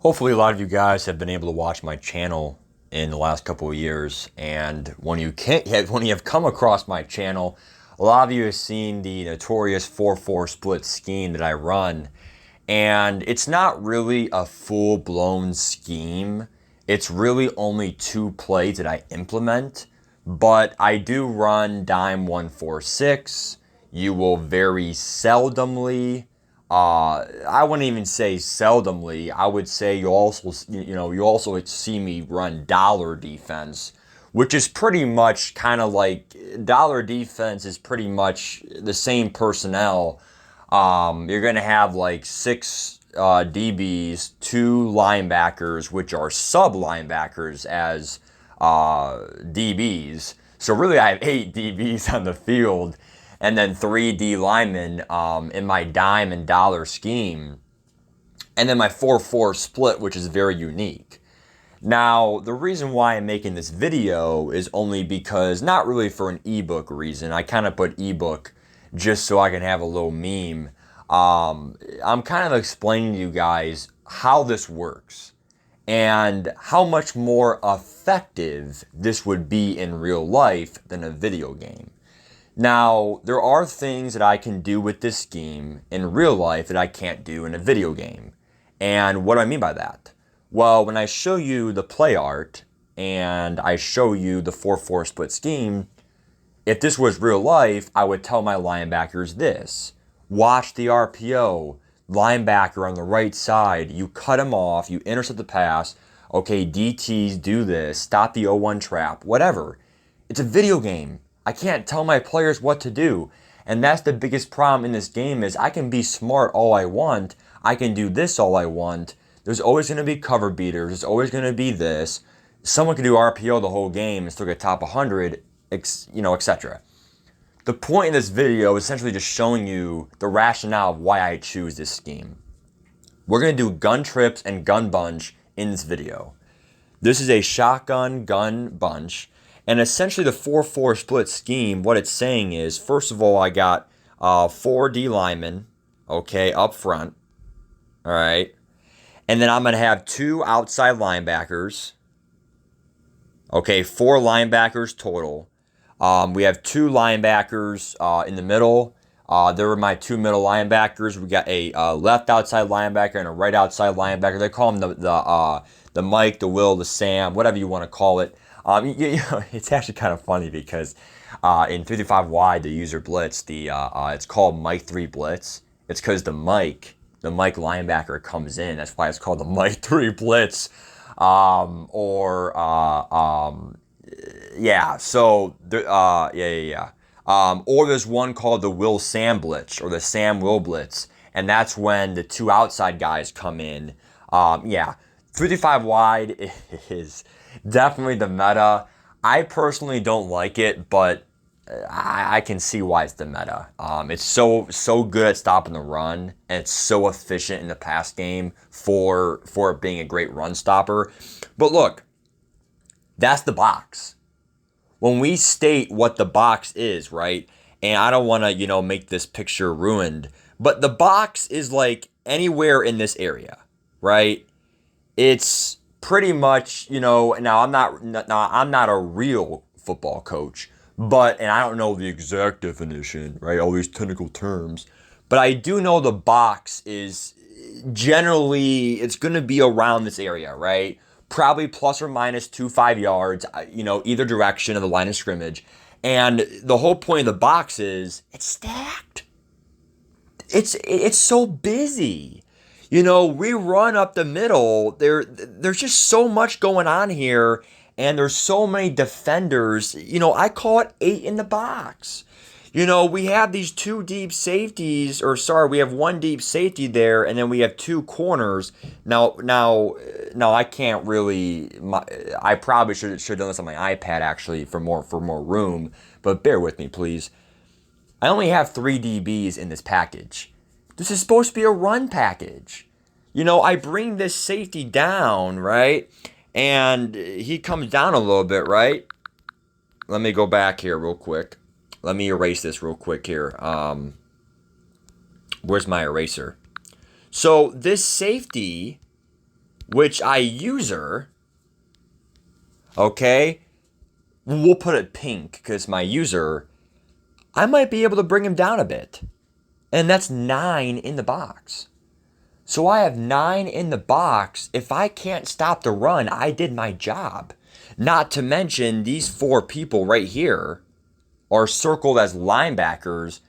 Hopefully a lot of you guys have been able to watch my channel in the last couple of years, and when you have come across my channel, a lot of you have seen the notorious 4-4 split scheme that I run, and it's not really a full-blown scheme. It's really only two plays that I implement, but I do run dime 1-4-6. You will very seldomly, I wouldn't even say seldomly. I would say you also see me run dollar defense, which is pretty much kind of like dollar defense is pretty much the same personnel. You're gonna have like six DBs, two linebackers, which are sub linebackers as DBs. So really, I have eight DBs on the field and then three D linemen in my dime and dollar scheme, and then my 4-4 split, which is very unique. Now, the reason why I'm making this video is only because, not really for an ebook reason, I kind of put ebook just so I can have a little meme. I'm kind of explaining to you guys how this works and how much more effective this would be in real life than a video game. Now, there are things that I can do with this scheme in real life that I can't do in a video game. And what do I mean by that? Well, when I show you the play art and I show you the 4-4 split scheme, if this was real life, I would tell my linebackers this. Watch the RPO, linebacker on the right side, you cut him off, you intercept the pass, okay, DTs do this, stop the 0-1 trap, whatever. It's a video game. I can't tell my players what to do. And that's the biggest problem in this game is I can be smart all I want. I can do this all I want. There's always going to be cover beaters. There's always going to be this. Someone can do RPO the whole game and still get top 100, etc. The point in this video is essentially just showing you the rationale of why I choose this scheme. We're going to do gun trips and gun bunch in this video. This is a shotgun gun bunch. And essentially the 4-4 split scheme, what it's saying is, first of all, I got 4 D linemen, okay, up front, all right. And then I'm going to have 2 outside linebackers, okay, 4 linebackers total. We have 2 linebackers in the middle. There were my 2 middle linebackers. We got a left outside linebacker and a right outside linebacker. They call them the Mike, the Will, the Sam, whatever you want to call it. It's actually kind of funny because in 335 wide, the user blitz, it's called Mike 3 blitz. It's because the Mike linebacker comes in. That's why it's called the Mike 3 blitz. Or there's one called the Will Sam blitz or the Sam Will blitz, and that's when the 2 outside guys come in. 335 wide is definitely the meta. I personally don't like it, but I can see why it's the meta. It's so good at stopping the run, and it's so efficient in the pass game for it being a great run stopper. But look, that's the box. When we state what the box is, right? And I don't want to, make this picture ruined, but the box is like anywhere in this area, right? It's pretty much, now I'm not a real football coach, and I don't know the exact definition, right? All these technical terms, but I do know the box is generally, it's going to be around this area, right? Probably plus or minus 5 yards, either direction of the line of scrimmage. And the whole point of the box is it's stacked. It's so busy. We run up the middle. There's just so much going on here, and there's so many defenders. I call it 8 in the box. We have these 2 deep safeties, we have 1 deep safety there, and then we have 2 corners. Now, I can't really. I probably should have done this on my iPad actually for more room, but bear with me, please. I only have 3 DBs in this package. This is supposed to be a run package. I bring this safety down, right? And he comes down a little bit, right? Let me go back here real quick. Let me erase this real quick here. Where's my eraser? So this safety which I user, okay, we'll put it pink because my user, I might be able to bring him down a bit. And that's 9 in the box. So I have 9 in the box. If I can't stop the run, I did my job. Not to mention these 4 people right here are circled as linebackers.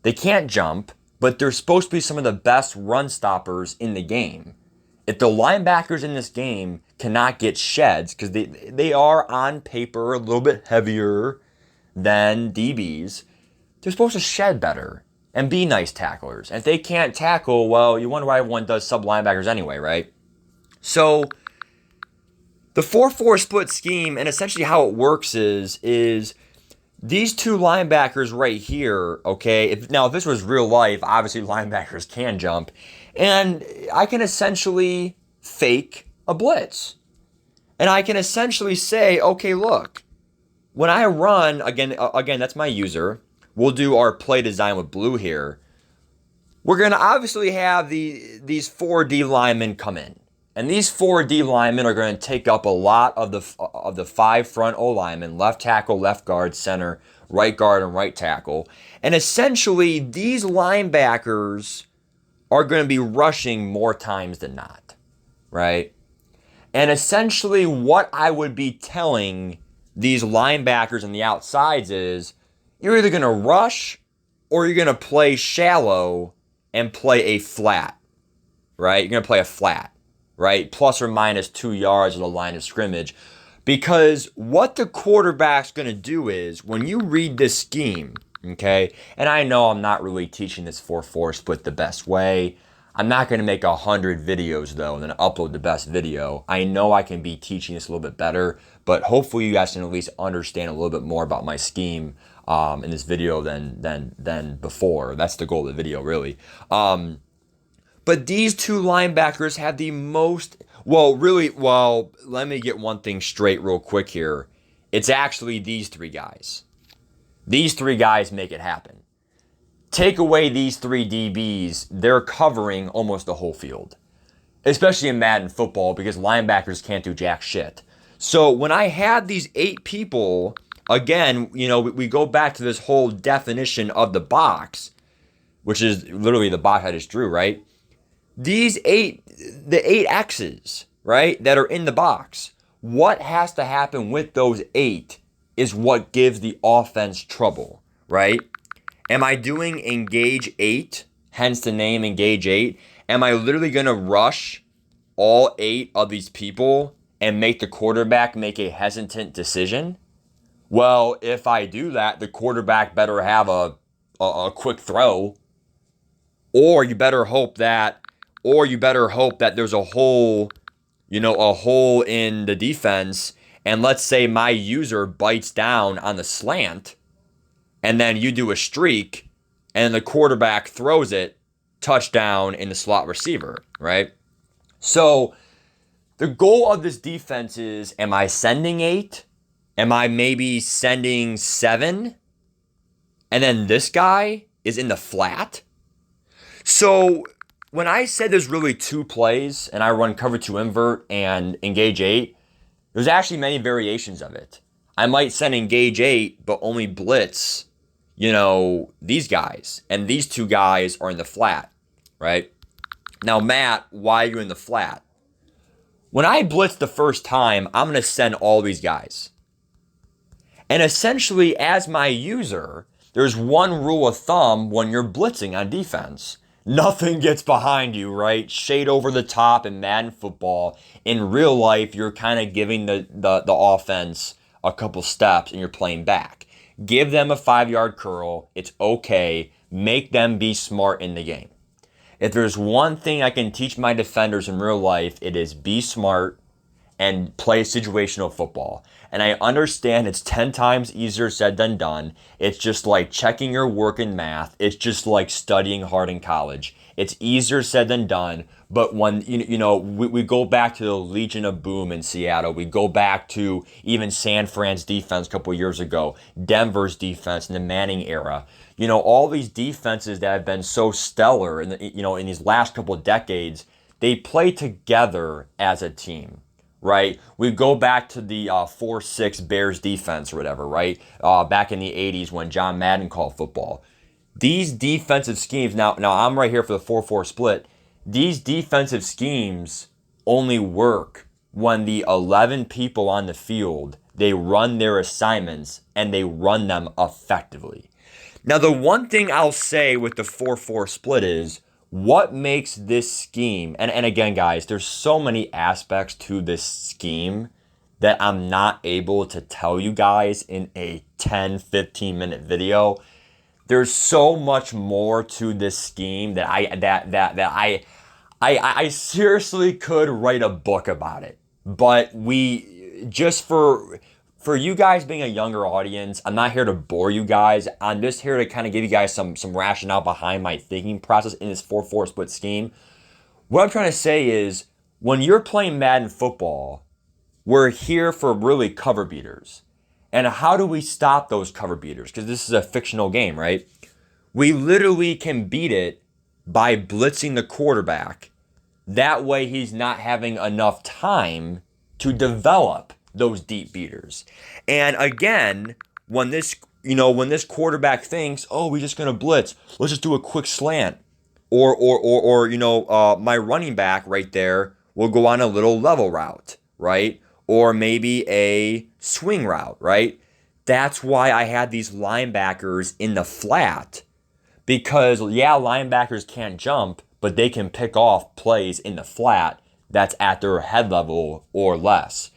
They can't jump, but they're supposed to be some of the best run stoppers in the game. If the linebackers in this game cannot get sheds, because they are on paper a little bit heavier than DBs, they're supposed to shed better and be nice tacklers. And if they can't tackle, well, you wonder why everyone does sub linebackers anyway, right? So the 4-4 split scheme, and essentially how it works is these 2 linebackers right here, okay? If this was real life, obviously linebackers can jump. And I can essentially fake a blitz. And I can essentially say, okay, look, when I run, again, that's my user. We'll do our play design with blue here. We're going to obviously have these 4 D linemen come in. And these 4 D linemen are going to take up a lot of the 5 front O linemen, left tackle, left guard, center, right guard, and right tackle. And essentially, these linebackers are going to be rushing more times than not, right? And essentially, what I would be telling these linebackers on the outsides is, you're either going to rush or you're going to play shallow and play a flat, right? You're going to play a flat, right? Plus or minus 2 yards of the line of scrimmage. Because what the quarterback's going to do is, when you read this scheme, okay, and I know I'm not really teaching this 4-4 split the best way. I'm not going to make 100 videos, though, and then upload the best video. I know I can be teaching this a little bit better, but hopefully you guys can at least understand a little bit more about my scheme in this video than before. That's the goal of the video, really. But these 2 linebackers have the most... Well, let me get one thing straight real quick here. It's actually these 3 guys. These 3 guys make it happen. Take away these 3 DBs, they're covering almost the whole field. Especially in Madden football, because linebackers can't do jack shit. So when I had these 8 people, again, we go back to this whole definition of the box, which is literally the box I just drew, right? The 8 X's, right, that are in the box, what has to happen with those 8 is what gives the offense trouble, right? Am I doing engage 8, hence the name engage 8? Am I literally going to rush all 8 of these people and make the quarterback make a hesitant decision? Well, if I do that, the quarterback better have a quick throw, or you better hope that there's a hole in the defense, and let's say my user bites down on the slant, and then you do a streak, and the quarterback throws it, touchdown in the slot receiver, right? So the goal of this defense is, am I sending 8? Am I maybe sending 7? And then this guy is in the flat? So when I said there's really 2 plays, and I run cover 2 invert and engage 8, there's actually many variations of it. I might send engage 8, but only blitz, these guys. And these 2 guys are in the flat, right? Now, Matt, why are you in the flat? When I blitz the first time, I'm going to send all these guys. And essentially, as my user, there's one rule of thumb when you're blitzing on defense. Nothing gets behind you, right? Shade over the top in Madden football. In real life, you're kind of giving the offense a couple steps and you're playing back. Give them a 5-yard curl. It's okay. Make them be smart in the game. If there's one thing I can teach my defenders in real life, it is be smart and play situational football. And I understand it's 10 times easier said than done. It's just like checking your work in math. It's just like studying hard in college. It's easier said than done. But when, we go back to the Legion of Boom in Seattle. We go back to even San Fran's defense a couple years ago. Denver's defense in the Manning era. All these defenses that have been so stellar in these last couple of decades, they play together as a team, right? We go back to the 4-6 Bears defense or whatever, right? Back in the 80s when John Madden called football. These defensive schemes, now I'm right here for the 4-4 split. These defensive schemes only work when the 11 people on the field, they run their assignments and they run them effectively. Now, the one thing I'll say with the 4-4 split is what makes this scheme, and again, guys, there's so many aspects to this scheme that I'm not able to tell you guys in a 10-15 minute video. There's so much more to this scheme that I seriously could write a book about it. But we just for you guys being a younger audience, I'm not here to bore you guys. I'm just here to kind of give you guys some rationale behind my thinking process in this 4-4 split scheme. What I'm trying to say is when you're playing Madden football, we're here for really cover beaters. And how do we stop those cover beaters? Because this is a fictional game, right? We literally can beat it by blitzing the quarterback. That way he's not having enough time to develop those deep beaters. And again, when this quarterback thinks, oh, we're just gonna blitz, let's just do a quick slant. Or my running back right there will go on a little level route, right? Or maybe a swing route, right? That's why I had these linebackers in the flat. Because, yeah, linebackers can't jump, but they can pick off plays in the flat that's at their head level or less.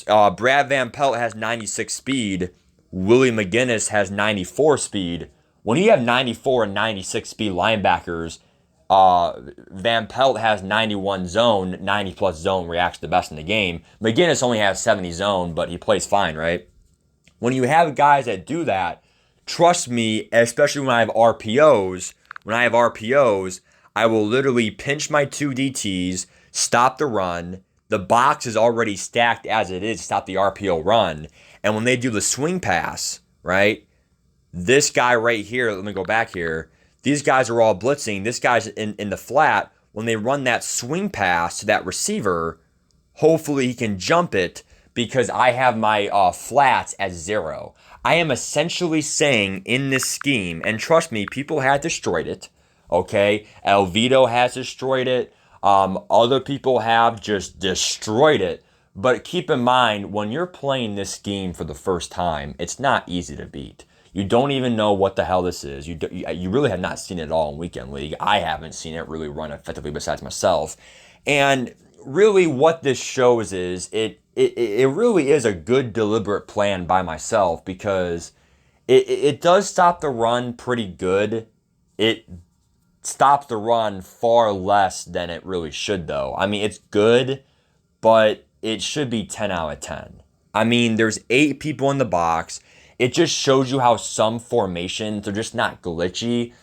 Brad Van Pelt has 96 speed. Willie McGinnis has 94 speed. When you have 94 and 96 speed linebackers, Van Pelt has 91 zone, 90 plus zone reacts the best in the game. McGinnis only has 70 zone, but he plays fine, right? When you have guys that do that, trust me, especially when I have RPOs, I will literally pinch my 2 DTs, stop the run. The box is already stacked as it is, stop the RPO run. And when they do the swing pass, right? This guy right here, let me go back here. These guys are all blitzing. This guy's in the flat. When they run that swing pass to that receiver, hopefully he can jump it because I have my flats at 0. I am essentially saying in this scheme, and trust me, people had destroyed it, okay? Elvito has destroyed it. Other people have just destroyed it. But keep in mind, when you're playing this scheme for the first time, it's not easy to beat. You don't even know what the hell this is. You really have not seen it at all in Weekend League. I haven't seen it really run effectively besides myself. And really what this shows is it really is a good deliberate plan by myself because it does stop the run pretty good. It stops the run far less than it really should though. I mean, it's good, but it should be 10 out of 10. I mean, there's 8 people in the box. It just shows you how some formations are just not glitchy.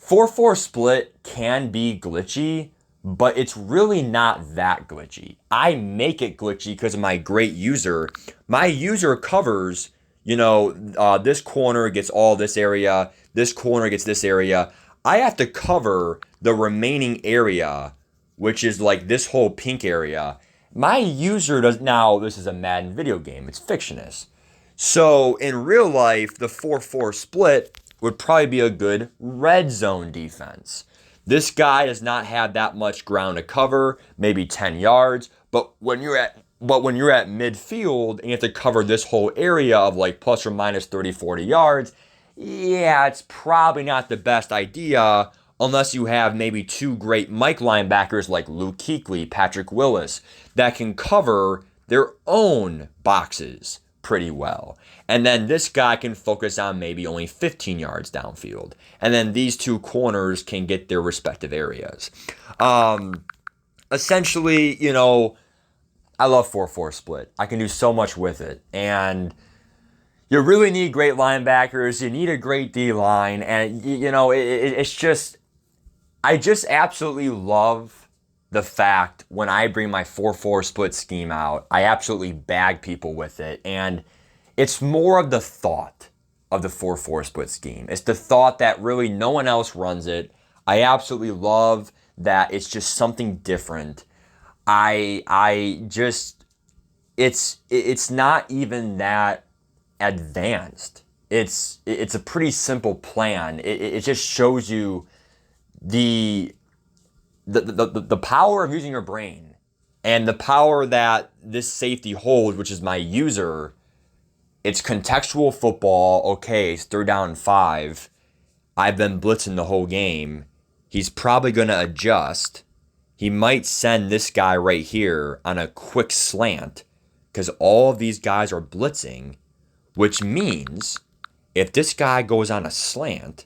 4-4 split can be glitchy, but it's really not that glitchy. I make it glitchy because of my great user. My user covers, this corner gets all this area, this corner gets this area. I have to cover the remaining area, which is like this whole pink area. My user does, now this is a Madden video game, it's fictionist. So in real life, the 4-4 split would probably be a good red zone defense. This guy does not have that much ground to cover, maybe 10 yards, but when you're at midfield and you have to cover this whole area of like plus or minus 30, 40 yards, yeah, it's probably not the best idea unless you have maybe 2 great Mike linebackers like Luke Kuechly, Patrick Willis, that can cover their own boxes pretty well. And then this guy can focus on maybe only 15 yards downfield. And then these 2 corners can get their respective areas. Essentially, I love 4-4 split. I can do so much with it. And you really need great linebackers. You need a great D-line. And, it's just, I just absolutely love the fact when I bring my 4-4 split scheme out, I absolutely bag people with it. And it's more of the thought of the 4-4 split scheme. It's the thought that really no one else runs it. I absolutely love that it's just something different. I just it's not even that advanced. It's a pretty simple plan. It just shows you the the power of using your brain and the power that this safety holds, which is my user. It's contextual football. Okay, it's 3rd down and 5. I've been blitzing the whole game. He's probably going to adjust. He might send this guy right here on a quick slant because all of these guys are blitzing, which means if this guy goes on a slant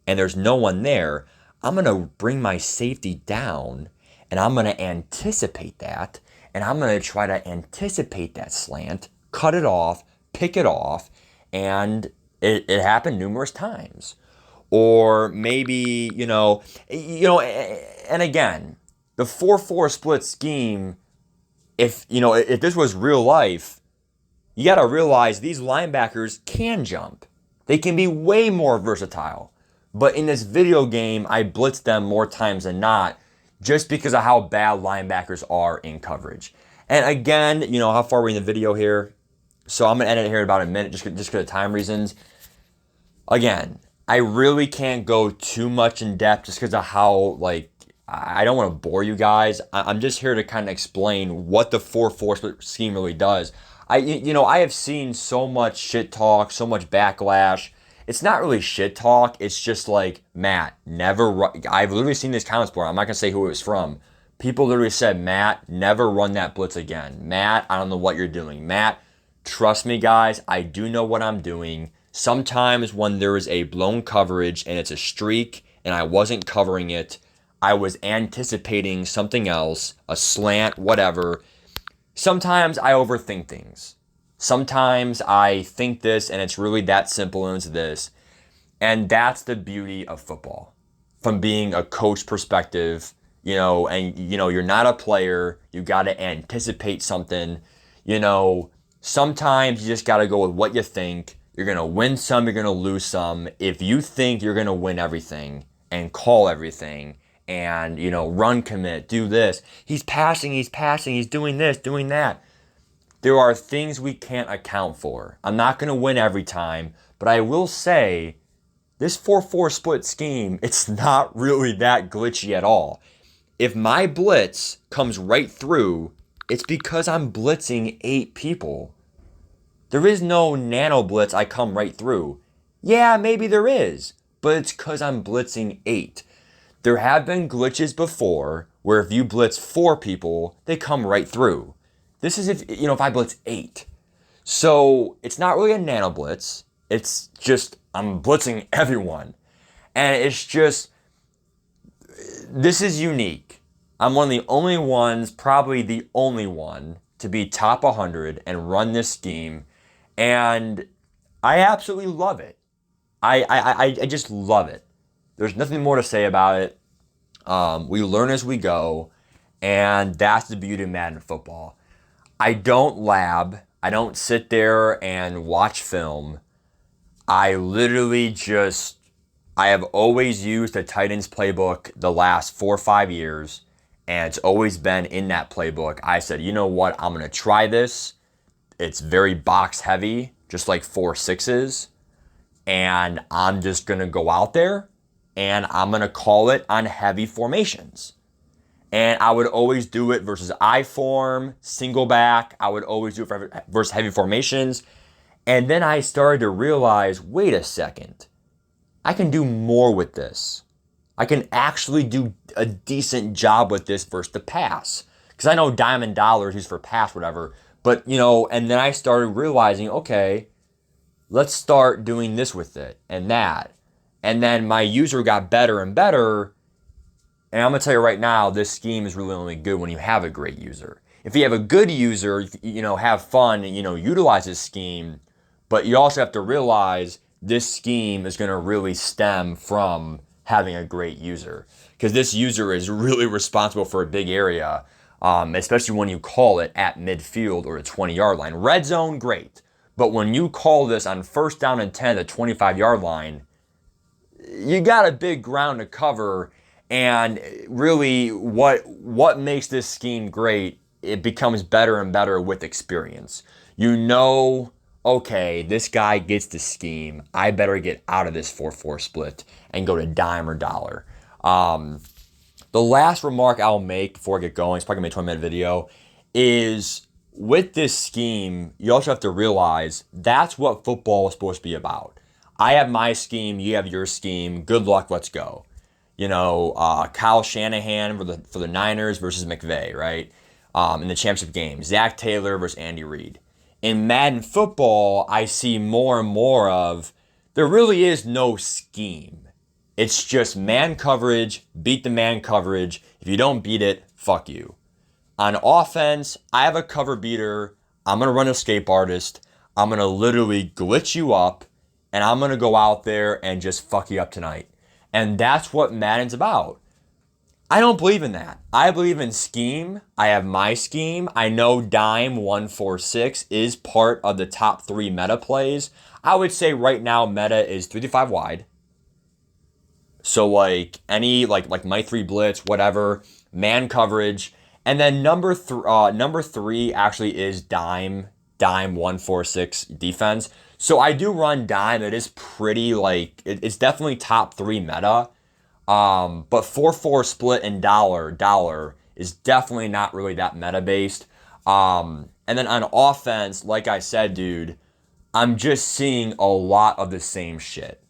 and there's no one there, I'm going to bring my safety down and I'm going to anticipate that. And I'm going to try to anticipate that slant, cut it off, pick it off. And it happened numerous times. Or maybe, and again, the 4-4 split scheme, if this was real life, you got to realize these linebackers can jump. They can be way more versatile. But in this video game, I blitz them more times than not just because of how bad linebackers are in coverage. And again, how far are we in the video here? So I'm going to end it here in about a minute just because of time reasons. Again, I really can't go too much in depth just because of how, I don't want to bore you guys. I'm just here to kind of explain what the 4-4 split scheme really does. I have seen so much shit talk, so much backlash. It's not really shit talk. It's just like, Matt, never run. I've literally seen this comments board. I'm not going to say who it was from. People literally said, Matt, never run that blitz again. Matt, I don't know what you're doing. Matt, trust me, guys. I do know what I'm doing. Sometimes when there is a blown coverage and it's a streak and I wasn't covering it, I was anticipating something else, a slant, whatever. Sometimes I overthink things. Sometimes I think this and it's really that simple and it's this. And that's the beauty of football. From being a coach perspective, you're not a player. You got to anticipate something. Sometimes you just got to go with what you think. You're going to win some, you're going to lose some. If you think you're going to win everything and call everything and, run commit, do this. He's passing, he's doing this, doing that. There are things we can't account for. I'm not going to win every time, but I will say this 4-4 split scheme, it's not really that glitchy at all. If my blitz comes right through, it's because I'm blitzing 8 people. There is no nano blitz I come right through. Yeah, maybe there is, but it's because I'm blitzing 8. There have been glitches before where if you blitz 4 people, they come right through. This is if I blitz 8. So it's not really a nano blitz. It's just I'm blitzing everyone. And it's just, this is unique. I'm one of the only ones, probably the only one, to be top 100 and run this scheme. And I absolutely love it. I just love it. There's nothing more to say about it. We learn as we go. And that's the beauty of Madden football. I don't lab. I don't sit there and watch film. I literally I have always used the Titans playbook the last 4 or 5 years, and it's always been in that playbook. I said, you know what? I'm going to try this. It's very box heavy, just like 4-6s, and I'm just going to go out there, and I'm going to call it on heavy formations. And I would always do it versus I form, single back. I would always do it versus heavy formations. And then I started to realize, wait a second, I can do more with this. I can actually do a decent job with this versus the pass. Because I know Diamond Dollars used for pass, whatever. But, and then I started realizing, okay, let's start doing this with it and that. And then my user got better and better. And I'm going to tell you right now, this scheme is really only good when you have a great user. If you have a good user, have fun, utilize this scheme. But you also have to realize this scheme is going to really stem from having a great user. Because this user is really responsible for a big area, especially when you call it at midfield or the 20-yard line. Red zone, great. But when you call this on 1st down and 10 at the 25-yard line, you got a big ground to cover. And really, what makes this scheme great, it becomes better and better with experience. You know, okay, this guy gets the scheme. I better get out of this 4-4 split and go to dime or dollar. The last remark I'll make before I get going, it's probably gonna be a 20-minute video, is with this scheme, you also have to realize that's what football is supposed to be about. I have my scheme, you have your scheme. Good luck, let's go. Kyle Shanahan for the Niners versus McVay, right? In the championship game. Zach Taylor versus Andy Reid. In Madden football, I see more and more of there really is no scheme. It's just man coverage, beat the man coverage. If you don't beat it, fuck you. On offense, I have a cover beater. I'm going to run escape artist. I'm going to literally glitch you up, and I'm going to go out there and just fuck you up tonight. And that's what Madden's about. I don't believe in that. I believe in scheme. I have my scheme. I know dime 146 is part of the top 3 meta plays. I would say right now meta is 3-5 wide. So like any like my 3 blitz, whatever, man coverage. And then number 3 actually is dime 146 defense. So I do run dime. It is pretty it's definitely top 3 meta. But 4-4 split and dollar is definitely not really that meta based. And then on offense, like I said, dude, I'm just seeing a lot of the same shit.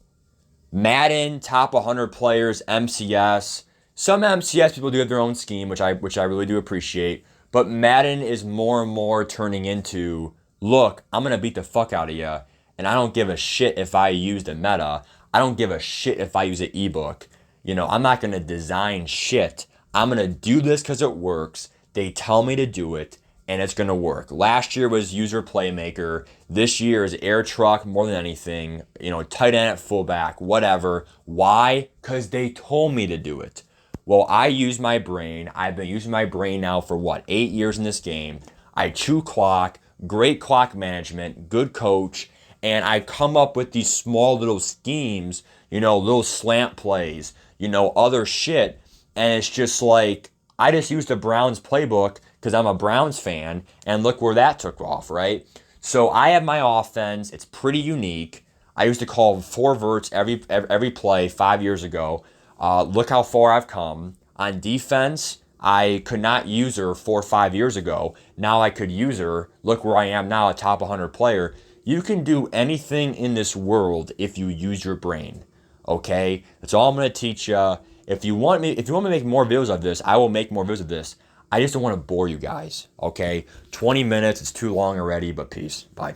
Madden, top 100 players, MCS. Some MCS people do have their own scheme, which I really do appreciate. But Madden is more and more turning into, look, I'm going to beat the fuck out of you. And I don't give a shit if I use the meta. I don't give a shit if I use an ebook. I'm not going to design shit. I'm going to do this because it works. They tell me to do it, and it's going to work. Last year was user playmaker. This year is air truck more than anything. Tight end at fullback, whatever. Why? Because they told me to do it. Well, I use my brain. I've been using my brain now for 8 years in this game. I chew clock, great clock management, good coach, and I come up with these small little schemes, little slant plays, other shit. And it's just like, I just used the Browns playbook because I'm a Browns fan, and look where that took off, right? So I have my offense. It's pretty unique. I used to call 4 verts every play 5 years ago. Look how far I've come. On defense, I could not use her 4 or 5 years ago. Now I could use her. Look where I am now, a top 100 player. You can do anything in this world if you use your brain. Okay? That's all I'm going to teach you. If you want me to make more videos of this, I will make more videos of this. I just don't want to bore you guys. Okay? 20 minutes, it's too long already, but peace. Bye.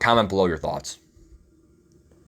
Comment below your thoughts.